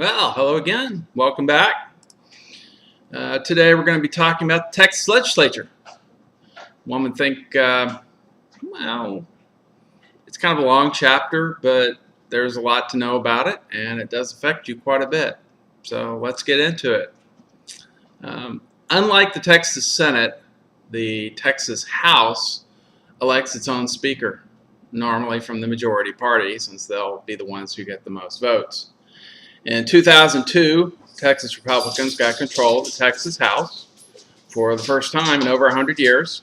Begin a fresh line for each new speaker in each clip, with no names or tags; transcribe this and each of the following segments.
Well, hello again. Welcome back. Today we're going to be talking about the Texas Legislature. One would think, well, it's kind of a long chapter, but there's a lot to know about it, and it does affect you quite a bit. So let's get into it. Unlike the Texas Senate, the Texas House elects its own speaker, normally from the majority party, since they'll be the ones who get the most votes. In 2002, Texas Republicans got control of the Texas House for the first time in over 100 years,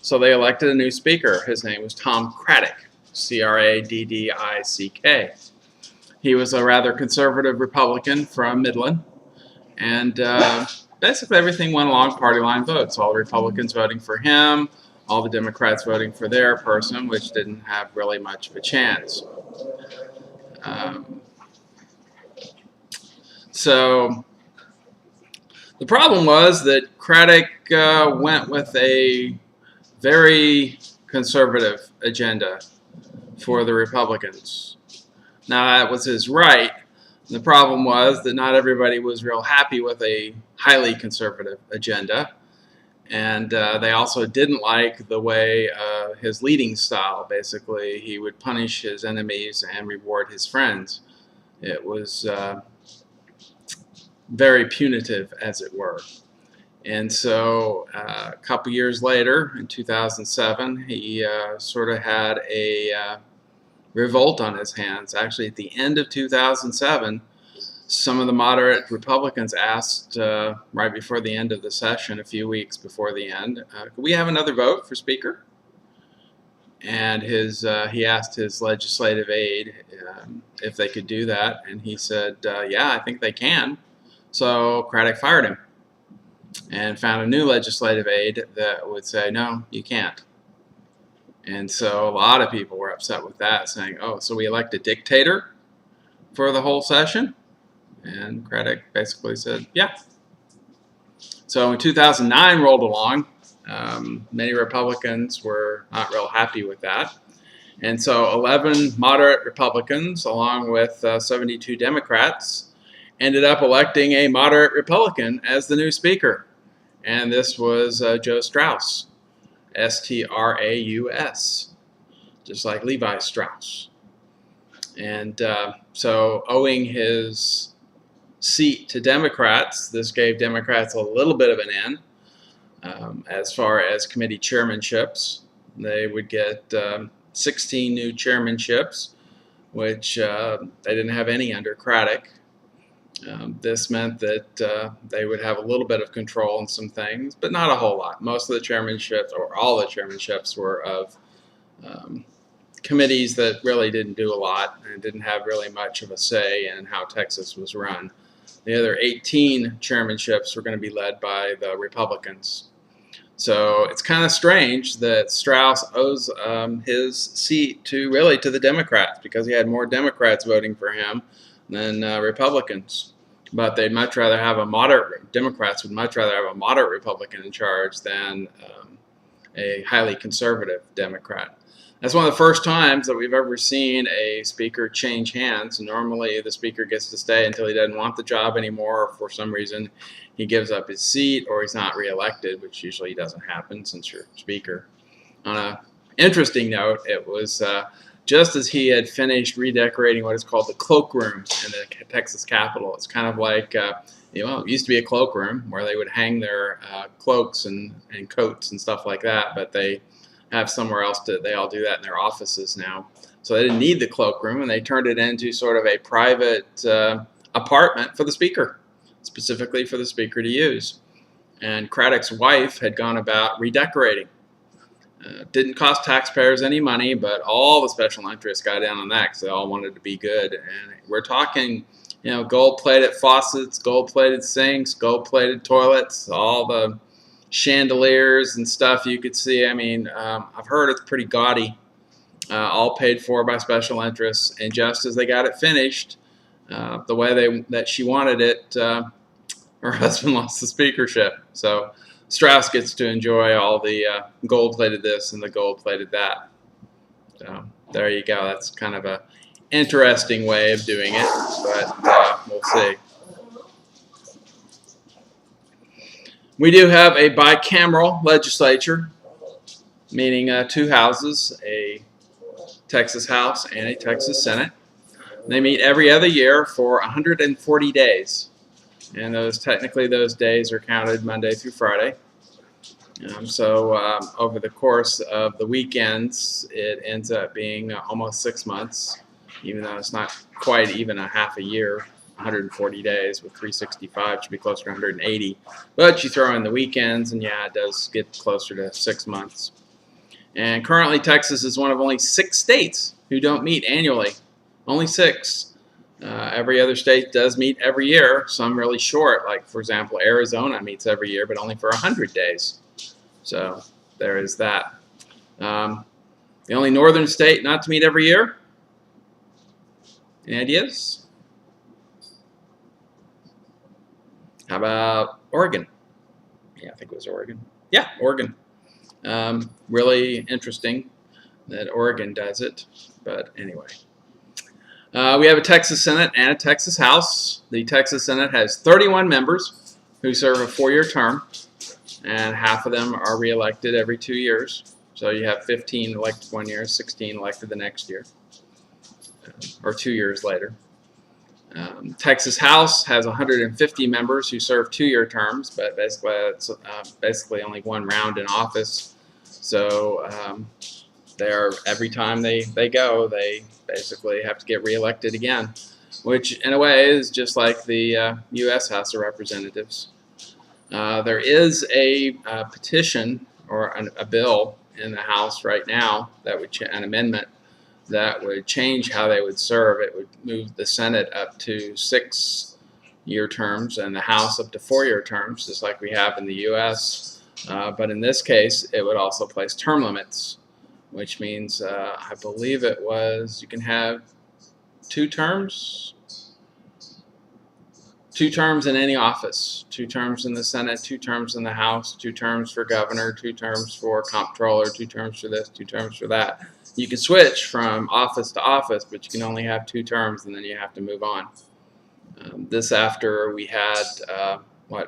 so they elected a new speaker. His name was Tom Craddick, C-R-A-D-D-I-C-K. He was a rather conservative Republican from Midland, and basically everything went along party line votes. All the Republicans voting for him, all the Democrats voting for their person, which didn't have really much of a chance. So the problem was that Craddick went with a very conservative agenda for the Republicans. Now, that was his right. The problem was that not everybody was real happy with a highly conservative agenda. And they also didn't like the way his leading style, basically. He would punish his enemies and reward his friends. It was very punitive, as it were. And so a couple years later, in 2007, he sort of had a revolt on his hands. Actually, at the end of 2007, some of the moderate Republicans asked right before the end of the session, a few weeks before the end, could we have another vote for Speaker? And he asked his legislative aide if they could do that, and he said, yeah, I think they can. So Craddick fired him and found a new legislative aide that would say, no, you can't. And so a lot of people were upset with that, saying, oh, so we elect a dictator for the whole session? And Craddick basically said, yeah. So when 2009 rolled along, many Republicans were not real happy with that. And so 11 moderate Republicans, along with 72 Democrats, ended up electing a moderate Republican as the new speaker. And this was Joe Strauss, S-T-R-A-U-S, just like Levi Strauss. And so owing his seat to Democrats, this gave Democrats a little bit of an in as far as committee chairmanships. They would get 16 new chairmanships, which they didn't have any under Craddick. This meant that they would have a little bit of control in some things, but not a whole lot. Most of the chairmanships, or all the chairmanships, were of committees that really didn't do a lot and didn't have really much of a say in how Texas was run. The other 18 chairmanships were going to be led by the Republicans. So it's kind of strange that Strauss owes his seat to the Democrats, because he had more Democrats voting for him than Republicans. But they'd much rather have Democrats would much rather have a moderate Republican in charge than a highly conservative Democrat. That's one of the first times that we've ever seen a speaker change hands. Normally the speaker gets to stay until he doesn't want the job anymore, or for some reason he gives up his seat, or he's not reelected, which usually doesn't happen since you're speaker. On an interesting note, it was just as he had finished redecorating what is called the cloakroom in the Texas Capitol. It's kind of like, it used to be a cloakroom where they would hang their cloaks and coats and stuff like that, but they have somewhere else they all do that in their offices now. So they didn't need the cloakroom, and they turned it into sort of a private apartment for the speaker, specifically for the speaker to use. And Craddick's wife had gone about redecorating. Didn't cost taxpayers any money, but all the special interests got in on that because they all wanted to be good. And we're talking, gold-plated faucets, gold-plated sinks, gold-plated toilets, all the chandeliers and stuff you could see. I mean, I've heard it's pretty gaudy, all paid for by special interests. And just as they got it finished, the way that she wanted it, her husband lost the speakership. So Strauss gets to enjoy all the gold-plated this and the gold-plated that. So there you go. That's kind of a interesting way of doing it, but we'll see. We do have a bicameral legislature, meaning two houses, a Texas House and a Texas Senate. They meet every other year for 140 days, and technically those days are counted Monday through Friday. So over the course of the weekends, it ends up being almost 6 months, even though it's not quite even a half a year. 140 days with 365 should be closer to 180. But you throw in the weekends, and yeah, it does get closer to 6 months. And currently, Texas is one of only 6 states who don't meet annually. Only 6. Every other state does meet every year, some really short. Like, for example, Arizona meets every year, but only for 100 days. So there is that. The only northern state not to meet every year? Any ideas? How about Oregon? Yeah, I think it was Oregon. Yeah, Oregon. Really interesting that Oregon does it, but anyway. We have a Texas Senate and a Texas House. The Texas Senate has 31 members who serve a 4-year term, and half of them are reelected every 2 years. So you have 15 elected 1 year, 16 elected the next year, or 2 years later. Texas House has 150 members who serve 2-year terms, but basically it's basically only one round in office. So every time they go, they basically have to get reelected again, which in a way is just like the U.S. House of Representatives. There is a petition or a bill in the House right now that would an amendment that would change how they would serve. It would move the Senate up to 6-year terms and the House up to 4-year terms, just like we have in the U.S. But in this case, it would also place term limits, which means I believe it was you can have 2 terms. 2 terms in any office, 2 terms in the Senate, 2 terms in the House, 2 terms for governor, 2 terms for comptroller, 2 terms for this, 2 terms for that. You can switch from office to office, but you can only have 2 terms, and then you have to move on. This after we had,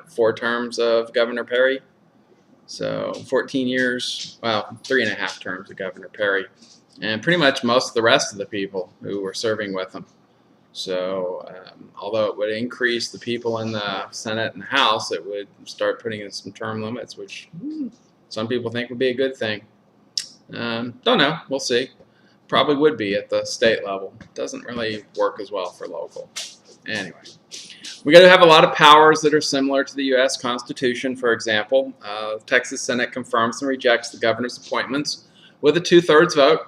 4 terms of Governor Perry? So 14 years, well, 3.5 terms of Governor Perry, and pretty much most of the rest of the people who were serving with him. So although it would increase the people in the Senate and the House, it would start putting in some term limits, which some people think would be a good thing. Don't know. We'll see. Probably would be at the state level. Doesn't really work as well for local. Anyway, we got to have a lot of powers that are similar to the U.S. Constitution. For example, Texas Senate confirms and rejects the governor's appointments with a 2/3 vote.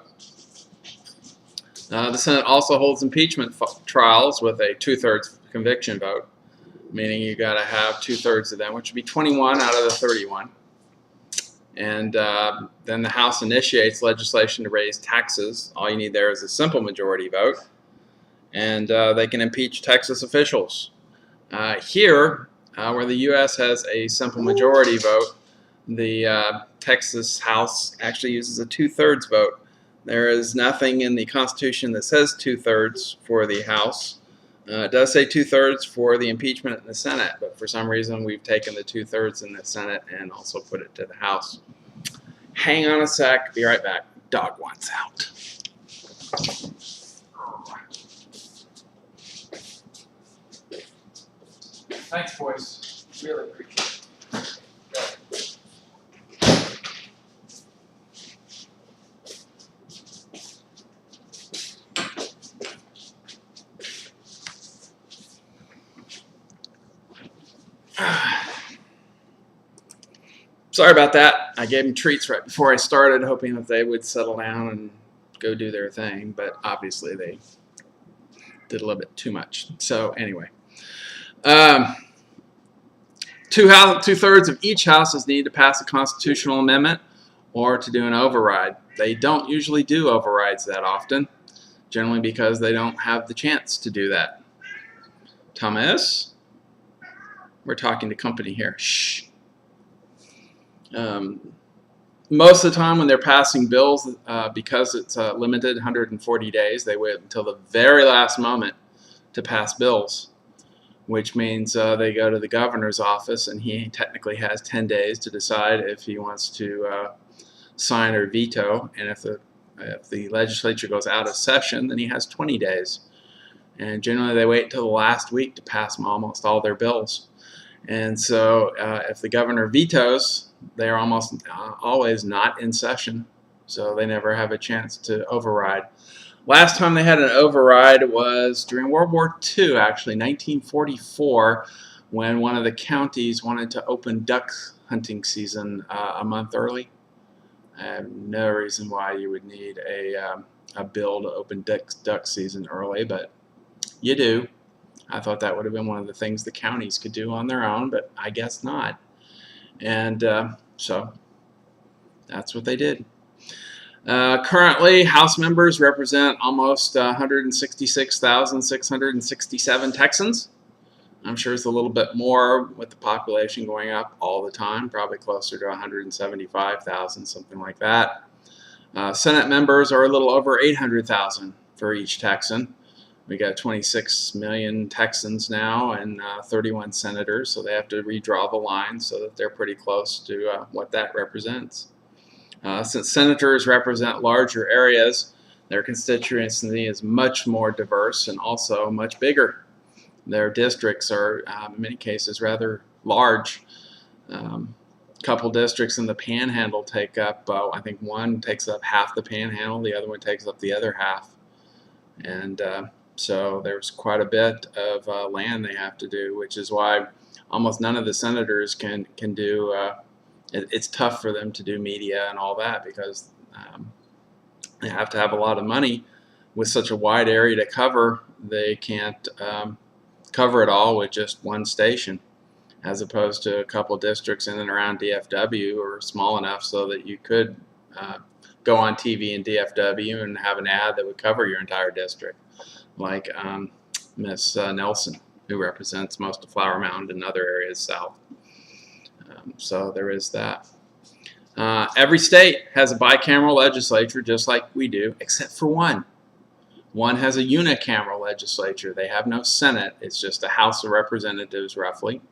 The Senate also holds impeachment trials with a 2/3 conviction vote, meaning you got to have 2/3 of them, which would be 21 out of the 31. And then the House initiates legislation to raise taxes. All you need there is a simple majority vote, and they can impeach Texas officials. Here, where the U.S. has a simple majority vote, the Texas House actually uses a 2/3 vote. There is nothing in the Constitution that says 2/3 for the House. It does say 2/3 for the impeachment in the Senate, but for some reason we've taken the 2/3 in the Senate and also put it to the House. Hang on a sec, be right back. Dog wants out. Thanks, boys. Really appreciate it. Sorry about that. I gave them treats right before I started, hoping that they would settle down and go do their thing, but obviously they did a little bit too much. So anyway, 2/3 of each house is needed to pass a constitutional amendment or to do an override. They don't usually do overrides that often, generally because they don't have the chance to do that. Thomas? We're talking to company here. Shh. most of the time when they're passing bills, because it's limited 140 days, they wait until the very last moment to pass bills, which means they go to the governor's office, and he technically has 10 days to decide if he wants to sign or veto. And if the legislature goes out of session, then he has 20 days. And generally they wait until the last week to pass almost all their bills. And so if the governor vetoes, they're almost always not in session, so they never have a chance to override. Last time they had an override was during World War II, actually, 1944, when one of the counties wanted to open duck hunting season a month early. I have no reason why you would need a bill to open duck season early, but you do. I thought that would have been one of the things the counties could do on their own, but I guess not. And so that's what they did. Currently, House members represent almost 166,667 Texans. I'm sure it's a little bit more with the population going up all the time, probably closer to 175,000, something like that. Senate members are a little over 800,000 for each Texan. We got 26 million Texans now and 31 senators, so they have to redraw the line so that they're pretty close to what that represents. Since senators represent larger areas, their constituency is much more diverse and also much bigger. Their districts are, in many cases, rather large. Couple districts in the Panhandle take up, I think one takes up half the Panhandle, the other one takes up the other half. And so there's quite a bit of land they have to do, which is why almost none of the senators can do, it's tough for them to do media and all that, because they have to have a lot of money. With such a wide area to cover, they can't cover it all with just one station, as opposed to a couple districts in and around DFW are small enough so that you could go on TV in DFW and have an ad that would cover your entire district, like Miss Nelson, who represents most of Flower Mound and other areas south. So there is that. Every state has a bicameral legislature, just like we do, except for one. One has a unicameral legislature. They have no Senate. It's just a House of Representatives, roughly.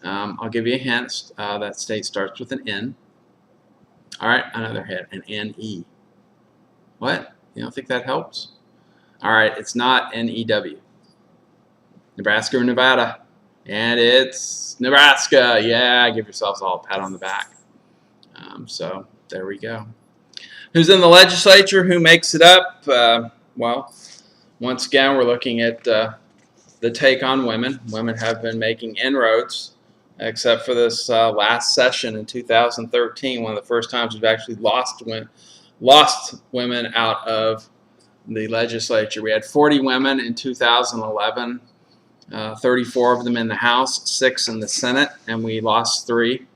I'll give you a hint. That state starts with an N. All right, another hint, an N-E. What? You don't think that helps? All right, it's not N-E-W. Nebraska or Nevada. And it's Nebraska. Yeah, give yourselves all a pat on the back. So there we go. Who's in the legislature? Who makes it up? Well, once again, we're looking at the take on women. Women have been making inroads, except for this last session in 2013, one of the first times we've actually lost women out of the legislature. We had 40 women in 2011, 34 of them in the House, 6 in the Senate, and we lost 3.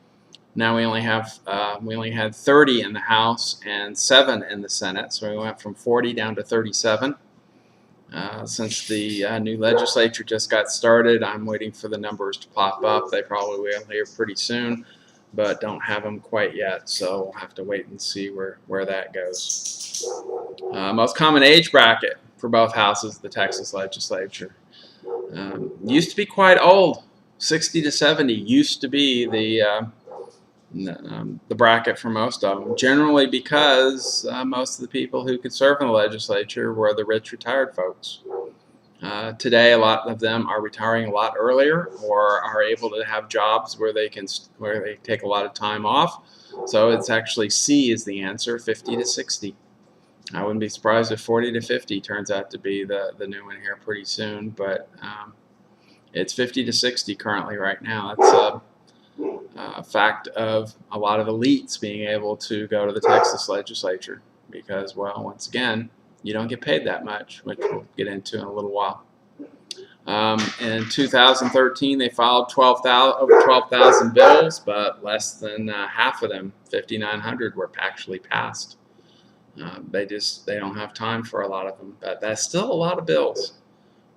Now we only had 30 in the House and 7 in the Senate, so we went from 40 down to 37. Since the new legislature just got started, I'm waiting for the numbers to pop up. They probably will here pretty soon, but don't have them quite yet, so we'll have to wait and see where that goes. Most common age bracket for both houses of the Texas legislature. Used to be quite old. 60 to 70 used to be the bracket for most of them, generally because most of the people who could serve in the legislature were the rich retired folks. Today, a lot of them are retiring a lot earlier, or are able to have jobs where they take a lot of time off. So it's actually C is the answer, 50 to 60. I wouldn't be surprised if 40 to 50 turns out to be the new one here pretty soon, but it's 50 to 60 currently right now. That's a fact of a lot of elites being able to go to the Texas legislature because, well, once again, you don't get paid that much, which we'll get into in a little while. In 2013, they filed over 12,000 bills, but less than half of them, 5,900, were actually passed. They don't have time for a lot of them, but that's still a lot of bills,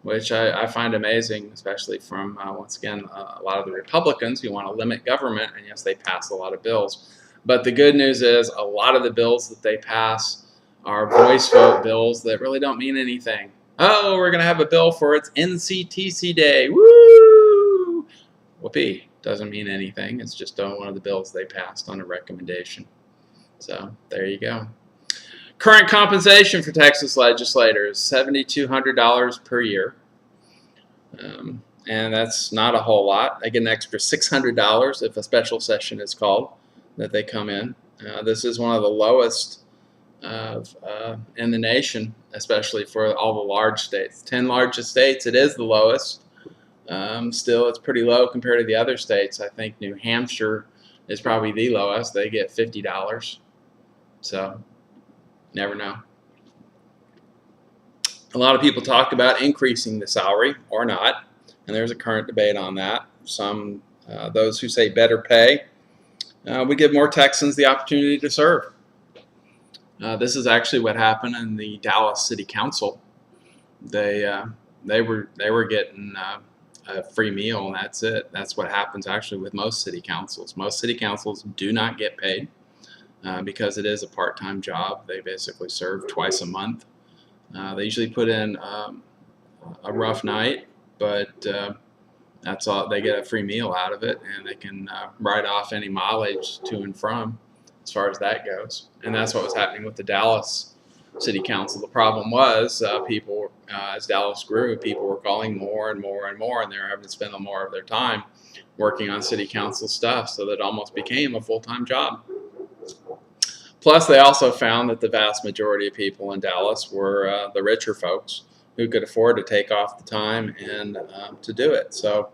which I find amazing, especially from, once again, a lot of the Republicans who want to limit government, and yes, they pass a lot of bills. But the good news is a lot of the bills that they pass are voice vote bills that really don't mean anything. Oh, we're going to have a bill for its NCTC Day. Woo! Whoopee. Doesn't mean anything. It's just one of the bills they passed on a recommendation. So there you go. Current compensation for Texas legislators, $7,200 per year. And that's not a whole lot. They get an extra $600 if a special session is called that they come in. This is one of the lowest in the nation, especially for all the large states. 10 largest states, it is the lowest. Still, it's pretty low compared to the other states. I think New Hampshire is probably the lowest. They get $50. So, never know. A lot of people talk about increasing the salary or not, and there's a current debate on that. Some, those who say better pay, we give more Texans the opportunity to serve. This is actually what happened in the Dallas City Council. They were getting a free meal, and that's it. That's what happens actually with most city councils. Most city councils do not get paid because it is a part-time job. They basically serve twice a month. They usually put in a rough night, but that's all. They get a free meal out of it, and they can write off any mileage to and from as far as that goes. And that's what was happening with the Dallas City Council. The problem was people, as Dallas grew, people were calling more and more and more, and they were having to spend more of their time working on city council stuff, so that it almost became a full-time job. Plus, they also found that the vast majority of people in Dallas were the richer folks who could afford to take off the time and to do it. So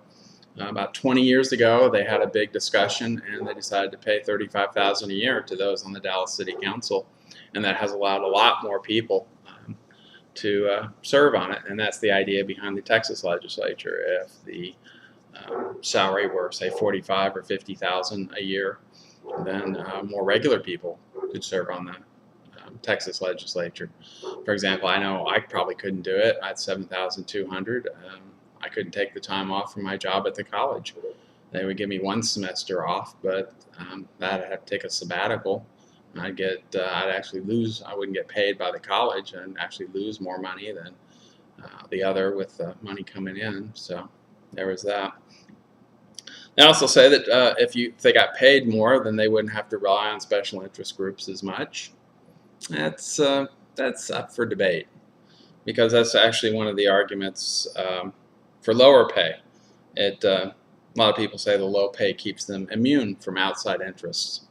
about 20 years ago, they had a big discussion, and they decided to pay $35,000 a year to those on the Dallas City Council, and that has allowed a lot more people to serve on it. And that's the idea behind the Texas legislature. If the salary were, say, $45,000 or $50,000 a year, then more regular people could serve on the Texas legislature. For example, I know I probably couldn't do it. I had $7,200. I couldn't take the time off from my job at the college. They would give me one semester off, but that I'd have to take a sabbatical. I'd actually lose. I wouldn't get paid by the college, and actually lose more money than the other with money coming in. So there was that. They also say that if they got paid more, then they wouldn't have to rely on special interest groups as much. That's up for debate, because that's actually one of the arguments for lower pay. A lot of people say the low pay keeps them immune from outside interests,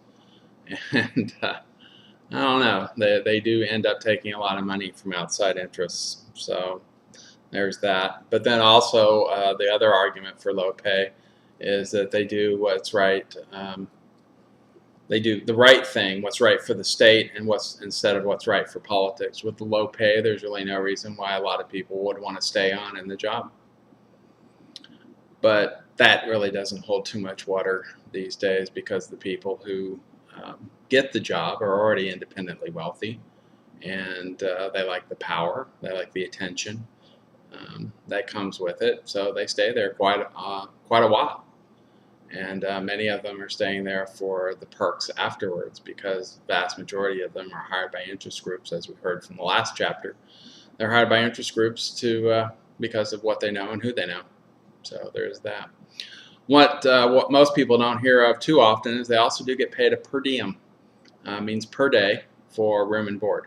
and I don't know. They do end up taking a lot of money from outside interests. So there's that. But then also the other argument for low pay is that they do what's right. They do the right thing, what's right for the state, and instead of what's right for politics. With the low pay, there's really no reason why a lot of people would want to stay on in the job. But that really doesn't hold too much water these days, because the people who get the job are already independently wealthy, and they like the power, they like the attention that comes with it. So they stay there quite a while. And many of them are staying there for the perks afterwards, because the vast majority of them are hired by interest groups, as we heard from the last chapter. They're hired by interest groups because of what they know and who they know. So there's that. What most people don't hear of too often is they also do get paid a per diem. Means per day for room and board.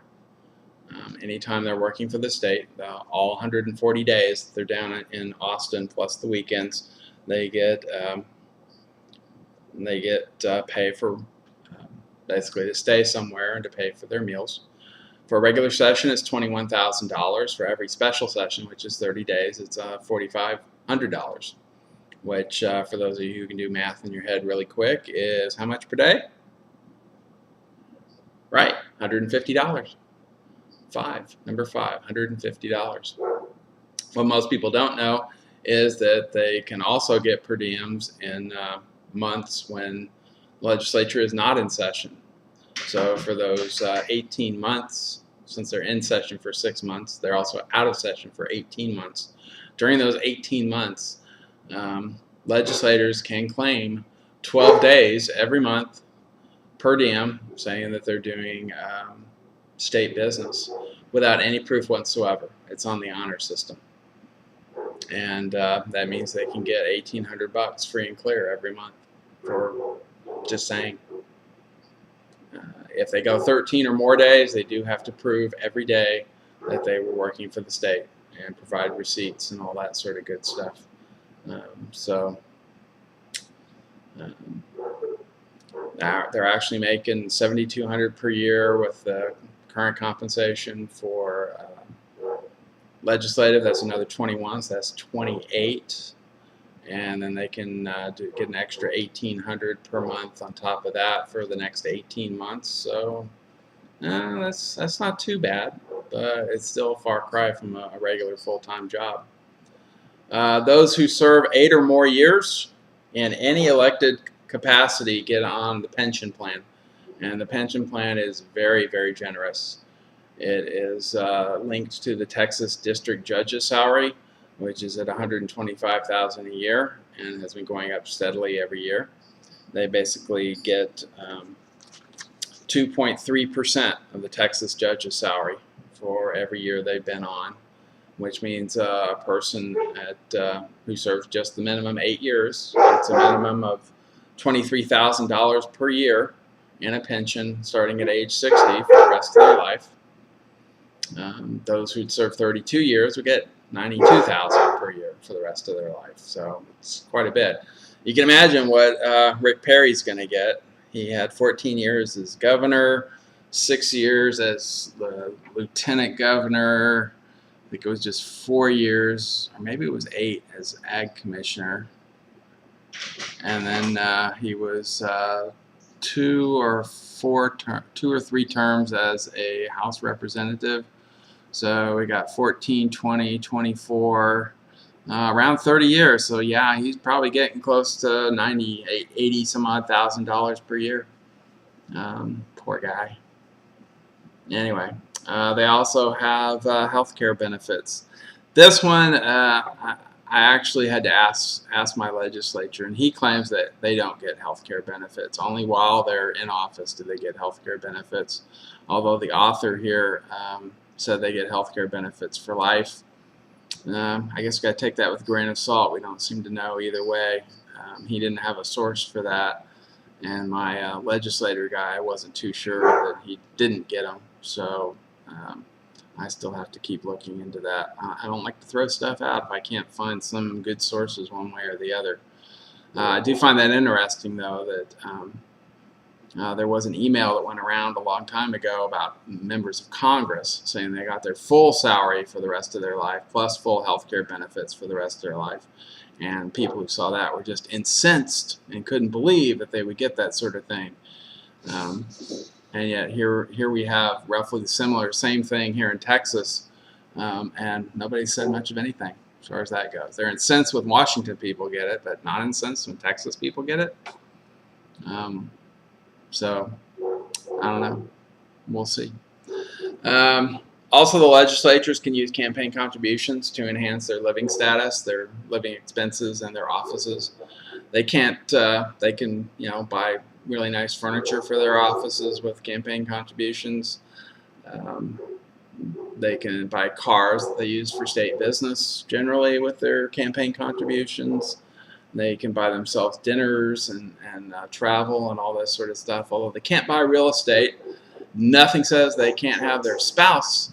Anytime they're working for the state, all 140 days they're down in Austin, plus the weekends, they get pay for basically to stay somewhere and to pay for their meals. For a regular session, it's $21,000. For every special session, which is 30 days, it's $4,500, which for those of you who can do math in your head really quick is how much per day? Right, $150. Number five, $150. What most people don't know is that they can also get per diems in months when the legislature is not in session. So for those 18 months, since they're in session for 6 months, they're also out of session for 18 months. During those 18 months, legislators can claim 12 days every month per diem, saying that they're doing state business without any proof whatsoever. It's on the honor system. And that means they can get $1,800 free and clear every month for just saying. If they go 13 or more days, they do have to prove every day that they were working for the state and provide receipts and all that sort of good stuff. They're actually making $7,200 per year with the current compensation for legislative. That's another 21, so that's 28. And then they can get an extra $1,800 per month on top of that for the next 18 months. So that's not too bad, but it's still a far cry from a regular full-time job. Those who serve 8 or more years in any elected capacity get on the pension plan, and the pension plan is very, very generous. It is linked to the Texas district judge's salary, which is at $125,000 a year and has been going up steadily every year. They basically get 2.3% of the Texas judge's salary for every year they've been on, which means a person who serves just the minimum 8 years gets a minimum of $23,000 per year in a pension starting at age 60 for the rest of their life. Those who'd serve 32 years would get $92,000 per year for the rest of their life. So it's quite a bit. You can imagine what Rick Perry's going to get. He had 14 years as governor, 6 years as the lieutenant governor. I think it was just 4 years, or maybe it was 8 as ag commissioner. And then he was 2 or 3 terms as a House representative. So we got 14, 20, 24, around 30 years. So yeah, he's probably getting close to 90, 80 some odd $1,000 per year. Poor guy. Anyway, they also have health care benefits. This one, I actually had to ask my legislature, and he claims that they don't get health care benefits. Only while they're in office do they get health care benefits. Although the author here said they get health care benefits for life. I guess we got to take that with a grain of salt. We don't seem to know either way. He didn't have a source for that, and my legislator guy wasn't too sure that he didn't get them. So I still have to keep looking into that. I don't like to throw stuff out if I can't find some good sources one way or the other. I do find that interesting, though, that there was an email that went around a long time ago about members of Congress saying they got their full salary for the rest of their life, plus full health care benefits for the rest of their life. And people who saw that were just incensed and couldn't believe that they would get that sort of thing. And yet here we have roughly the same thing here in Texas, and nobody said much of anything as far as that goes. They're incensed when Washington people get it, but not incensed when Texas people get it. So I don't know. We'll see. Also, the legislatures can use campaign contributions to enhance their living status, their living expenses, and their offices. They can't. They can, buy really nice furniture for their offices with campaign contributions. They can buy cars that they use for state business generally with their campaign contributions. They can buy themselves dinners and travel and all this sort of stuff, although they can't buy real estate. Nothing says they can't have their spouse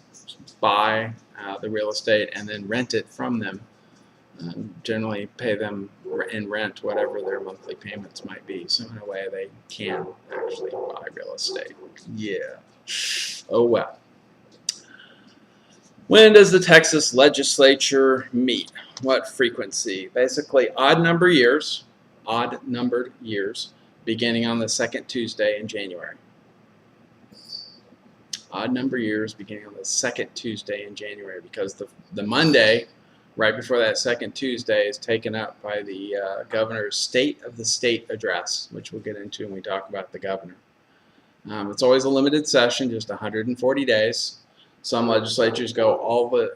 buy the real estate and then rent it from them. Generally pay them in rent whatever their monthly payments might be. So in a way they can actually buy real estate. Yeah. Oh well. When does the Texas legislature meet? What frequency? Basically odd numbered years, beginning on the second Tuesday in January. Odd number years beginning on the second Tuesday in January, because the Monday right before that second Tuesday is taken up by the governor's State of the State address, which we'll get into when we talk about the governor. It's always a limited session, just 140 days. Some legislatures go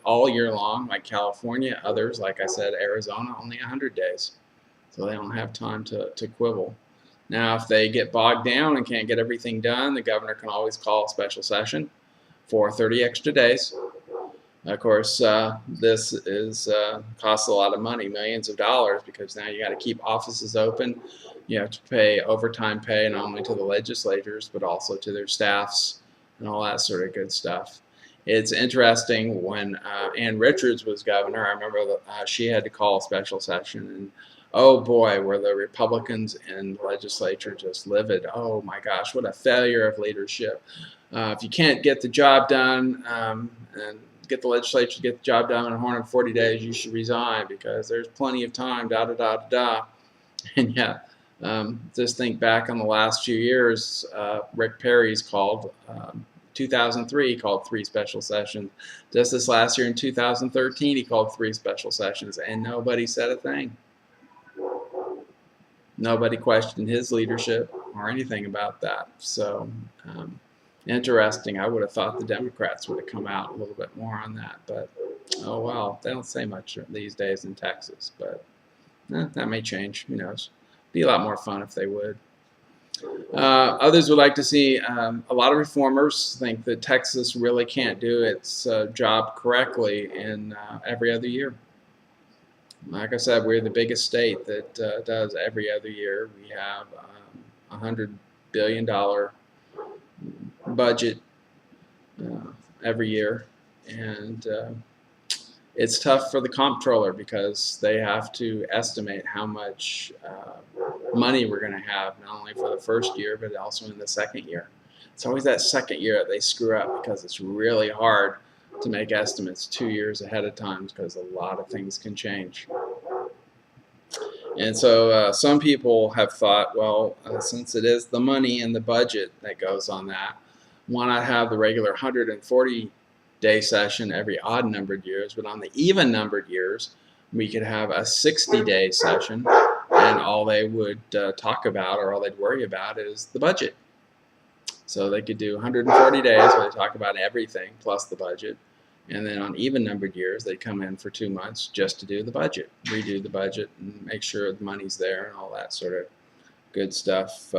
all year long, like California. Others, like I said, Arizona, only 100 days. So they don't have time to quibble. Now, if they get bogged down and can't get everything done, the governor can always call a special session for 30 extra days. Of course, this is costs a lot of money, millions of dollars, because now you got to keep offices open. You have to pay overtime pay not only to the legislators but also to their staffs and all that sort of good stuff. It's interesting, when Ann Richards was governor, I remember that she had to call a special session, and oh boy, were the Republicans in the legislature just livid. Oh my gosh, what a failure of leadership. If you can't get the job done and get the legislature to get the job done in 140 days, you should resign, because there's plenty of time, da da da da da. And yeah, just think back on the last few years. Rick Perry's called 2003, he called 3 special sessions. Just this last year in 2013, he called 3 special sessions, and nobody said a thing. Nobody questioned his leadership or anything about that. So interesting. I would have thought the Democrats would have come out a little bit more on that, but oh well, they don't say much these days in Texas, but that may change. Who knows? Be a lot more fun if they would. Others would like to see, a lot of reformers think that Texas really can't do its job correctly in every other year. Like I said, we're the biggest state that does every other year. We have $100 billion budget every year, and it's tough for the comptroller, because they have to estimate how much money we're going to have, not only for the first year but also in the second year. It's always that second year that they screw up, because it's really hard to make estimates 2 years ahead of time, because a lot of things can change. And so some people have thought, well, since it is the money and the budget that goes on that, why not have the regular 140-day session every odd-numbered years, but on the even-numbered years, we could have a 60-day session, and all they would talk about, or all they'd worry about, is the budget. So they could do 140 days where they talk about everything plus the budget, and then on even-numbered years, they'd come in for 2 months just to do the budget, redo the budget, and make sure the money's there and all that sort of good stuff.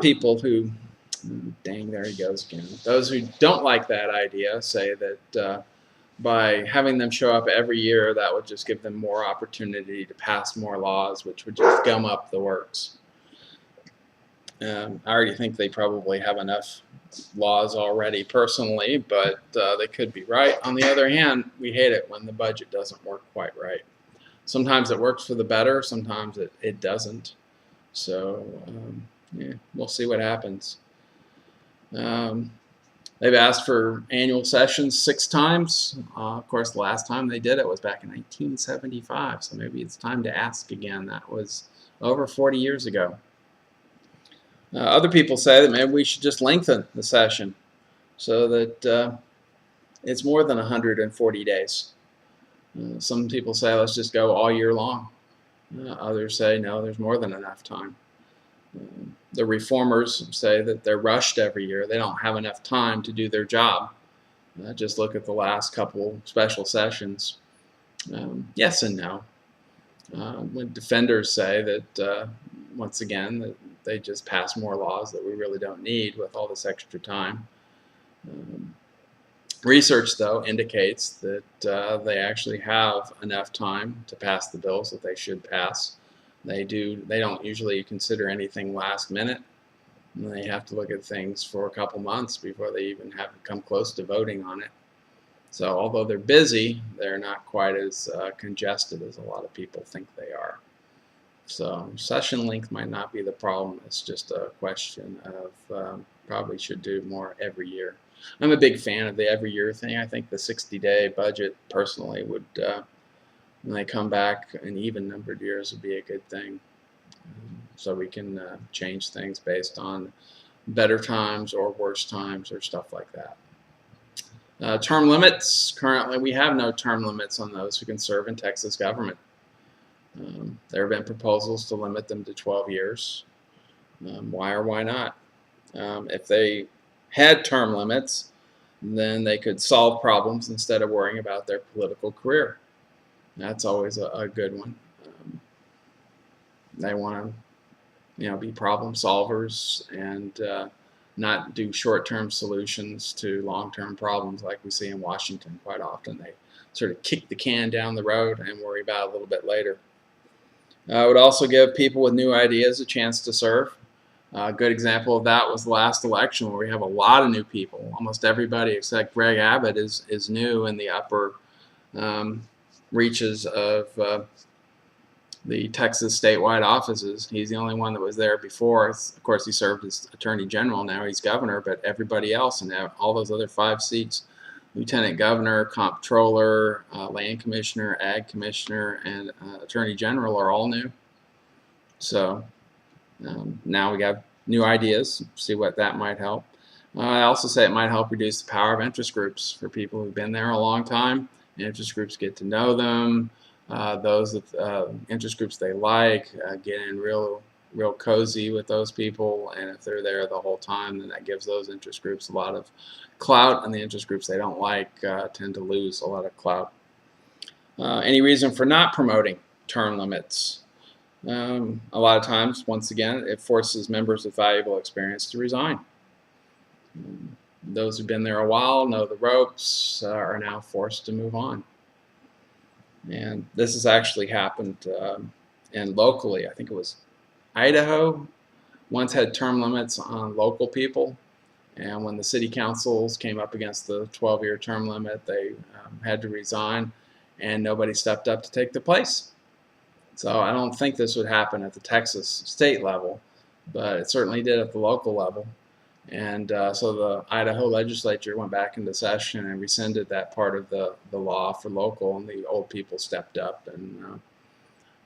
People who, dang, there he goes again. Those who don't like that idea say that by having them show up every year, that would just give them more opportunity to pass more laws, which would just gum up the works. I already think they probably have enough laws already personally, but they could be right. On the other hand, we hate it when the budget doesn't work quite right. Sometimes it works for the better, sometimes it doesn't. So yeah, we'll see what happens. They've asked for annual sessions 6 times. Of course, the last time they did it was back in 1975, so maybe it's time to ask again. That was over 40 years ago. Other people say that maybe we should just lengthen the session so that it's more than 140 days. Some people say let's just go all year long. Others say no, there's more than enough time. The reformers say that they're rushed every year. They don't have enough time to do their job. Just look at the last couple special sessions. Yes and no. When defenders say that, once again, that they just pass more laws that we really don't need with all this extra time. Research, though, indicates that they actually have enough time to pass the bills that they should pass. They don't usually consider anything last minute. And they have to look at things for a couple months before they even have come close to voting on it. So although they're busy, they're not quite as congested as a lot of people think they are. So session length might not be the problem. It's just a question of probably should do more every year. I'm a big fan of the every year thing. I think the 60-day budget personally would, when they come back in even numbered years, would be a good thing. So we can change things based on better times or worse times or stuff like that. Term limits. Currently we have no term limits on those who can serve in Texas government. There have been proposals to limit them to 12 years. Why or why not? If they had term limits, then they could solve problems instead of worrying about their political career. That's always a good one. They want to be problem solvers and not do short-term solutions to long-term problems like we see in Washington quite often. They sort of kick the can down the road and worry about it a little bit later. It would also give people with new ideas a chance to serve. A good example of that was the last election, where we have a lot of new people. Almost everybody except Greg Abbott is new in the upper reaches of the Texas statewide offices. He's the only one that was there before. Of course, he served as Attorney General. Now he's governor, but everybody else and all those other 5 seats, Lieutenant Governor, Comptroller, Land Commissioner, Ag Commissioner, and Attorney General are all new. So now we got new ideas, see what that might help. I also say it might help reduce the power of interest groups for people who've been there a long time. Interest groups get to know them. Those interest groups they like get in real cozy with those people, and if they're there the whole time, then that gives those interest groups a lot of clout, and the interest groups they don't like tend to lose a lot of clout. Any reason for not promoting term limits? A lot of times, once again, it forces members with valuable experience to resign. Those who've been there a while, know the ropes, are now forced to move on. And this has actually happened and locally. I think it was Idaho once had term limits on local people, and when the city councils came up against the 12-year term limit, they had to resign, and nobody stepped up to take the place. So I don't think this would happen at the Texas state level, but it certainly did at the local level. And so the Idaho legislature went back into session and rescinded that part of the law for local, and the old people stepped up and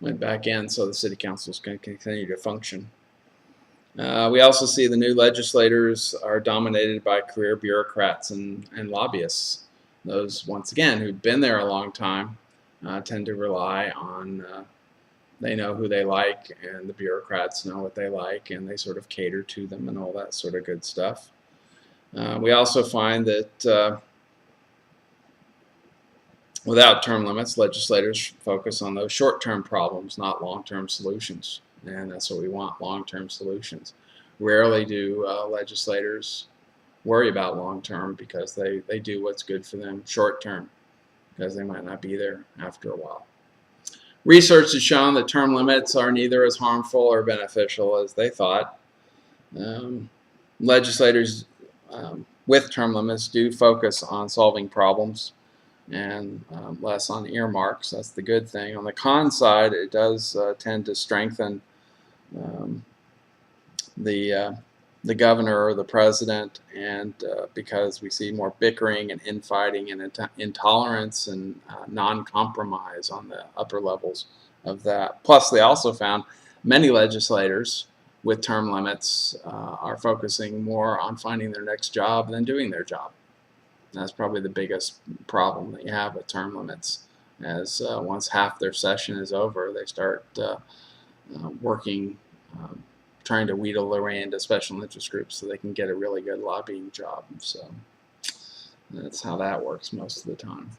went back in so the city councils can continue to function. We also see the new legislators are dominated by career bureaucrats and lobbyists. Those, once again, who've been there a long time tend to rely on they know who they like, and the bureaucrats know what they like, and they sort of cater to them and all that sort of good stuff. We also find that without term limits, legislators focus on those short-term problems, not long-term solutions. And that's what we want, long-term solutions. Rarely do legislators worry about long-term, because they do what's good for them short-term, because they might not be there after a while. Research has shown that term limits are neither as harmful or beneficial as they thought. Legislators with term limits do focus on solving problems and less on earmarks. That's the good thing. On the con side, it does tend to strengthen the governor or the president, and because we see more bickering and infighting and intolerance and non-compromise on the upper levels of that. Plus, they also found many legislators with term limits are focusing more on finding their next job than doing their job. And that's probably the biggest problem that you have with term limits, as once half their session is over, they start working trying to wheedle their way into special interest groups so they can get a really good lobbying job. So that's how that works most of the time.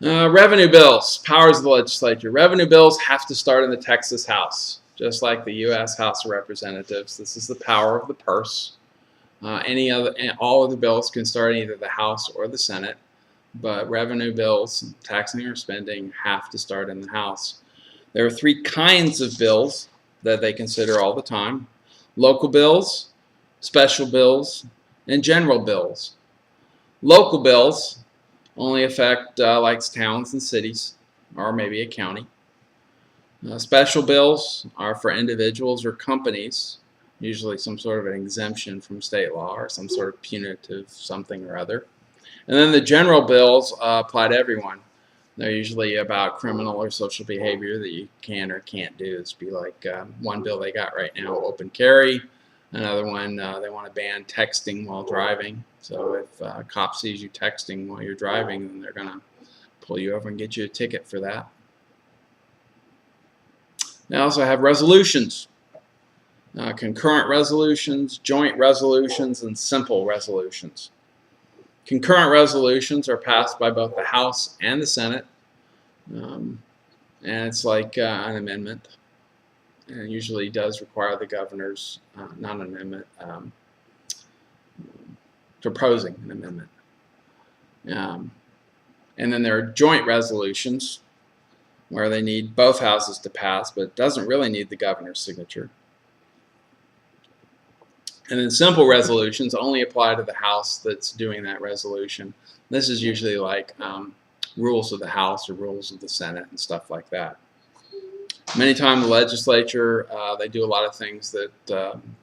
Revenue bills, powers of the legislature. Revenue bills have to start in the Texas House, just like the U.S. House of Representatives. This is the power of the purse. All of the bills can start in either the House or the Senate, but revenue bills, taxing or spending, have to start in the House. There are 3 kinds of bills that they consider all the time: local bills, special bills, and general bills. Local bills only affect like towns and cities, or maybe a county. Special bills are for individuals or companies, usually some sort of an exemption from state law or some sort of punitive something or other. And then the general bills apply to everyone. They're usually about criminal or social behavior that you can or can't do. This would be like one bill they got right now, open carry. Another one, they want to ban texting while driving. So if a cop sees you texting while you're driving, then they're going to pull you over and get you a ticket for that. They also have resolutions. Concurrent resolutions, joint resolutions, and simple resolutions. Concurrent resolutions are passed by both the House and the Senate. and it's like an amendment, and it usually does require the governor's, not an amendment, proposing an amendment. And then there are joint resolutions where they need both houses to pass, but it doesn't really need the governor's signature. And then simple resolutions only apply to the house that's doing that resolution. This is usually like rules of the House or rules of the Senate and stuff like that. Many times the legislature, they do a lot of things that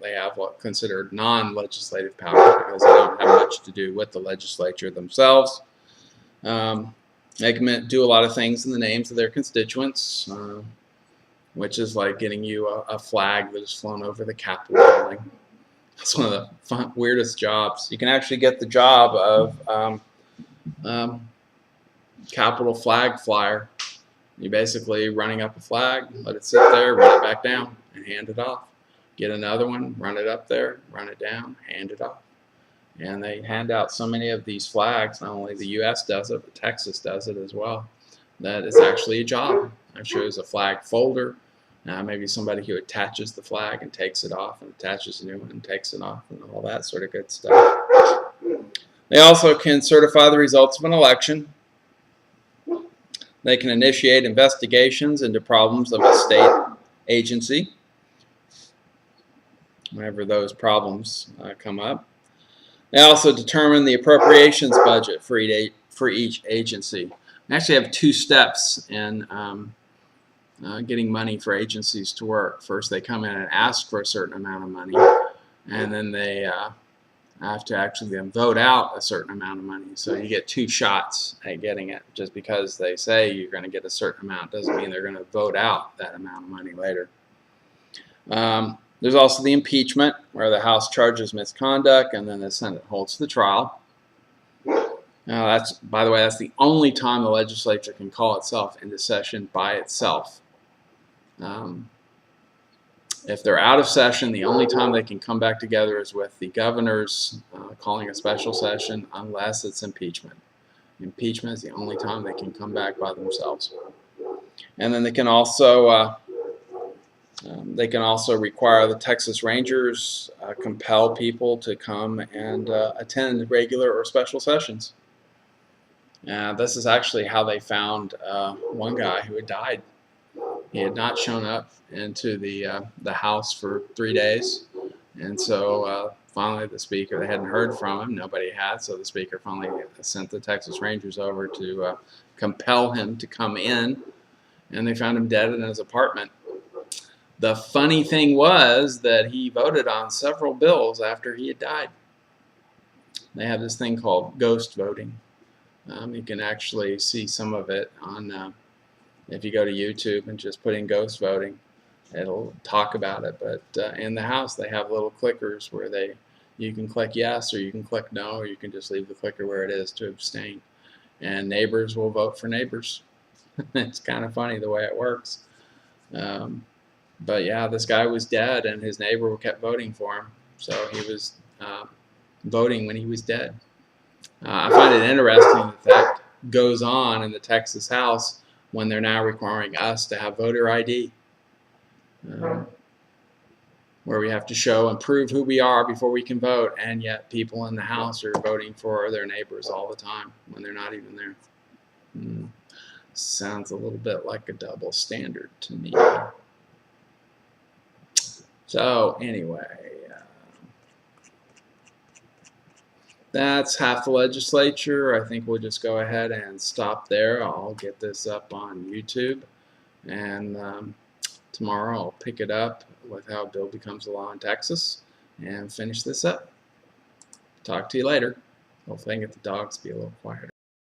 they have what considered non-legislative powers because they don't have much to do with the legislature themselves. They can do a lot of things in the names of their constituents, which is like getting you a flag that is flown over the Capitol building. It's one of the weirdest jobs. You can actually get the job of Capitol flag flyer. You're basically running up a flag, let it sit there, run it back down, and hand it off. Get another one, run it up there, run it down, hand it off. And they hand out so many of these flags, not only the U.S. does it, but Texas does it as well. That is actually a job. I'm sure there's a flag folder. Maybe somebody who attaches the flag and takes it off and attaches a new one and takes it off and all that sort of good stuff. They also can certify the results of an election. They can initiate investigations into problems of a state agency whenever those problems come up. They also determine the appropriations budget for each agency. They actually have two steps in getting money for agencies to work. First, they come in and ask for a certain amount of money, and then they have to actually then vote out a certain amount of money. So you get two shots at getting it. Just because they say you're going to get a certain amount doesn't mean they're going to vote out that amount of money later. There's also the impeachment, where the House charges misconduct and then the Senate holds the trial. Now, by the way, that's the only time the legislature can call itself into session by itself. If they're out of session, the only time they can come back together is with the governors calling a special session, unless it's impeachment. Impeachment is the only time they can come back by themselves. And then they can also require the Texas Rangers compel people to come and attend regular or special sessions. This is actually how they found one guy who had died. He had not shown up into the House for 3 days, and so finally the Speaker, they hadn't heard from him, nobody had, so the Speaker finally sent the Texas Rangers over to compel him to come in, and they found him dead in his apartment. The funny thing was that he voted on several bills after he had died. They have this thing called ghost voting. You can actually see some of it on, if you go to YouTube and just put in ghost voting, it'll talk about it. But in the House, they have little clickers where you can click yes, or you can click no, or you can just leave the clicker where it is to abstain. And neighbors will vote for neighbors. It's kind of funny the way it works. But yeah, this guy was dead, and his neighbor kept voting for him. So he was voting when he was dead. I find it interesting that goes on in the Texas House when they're now requiring us to have voter ID, where we have to show and prove who we are before we can vote, and yet people in the House are voting for their neighbors all the time when they're not even there. Sounds a little bit like a double standard to me. So anyway, that's half the legislature. I think we'll just go ahead and stop there. I'll get this up on YouTube, and tomorrow I'll pick it up with how a bill becomes a law in Texas and finish this up. Talk to you later. Hopefully I can get the dogs to be a little quieter.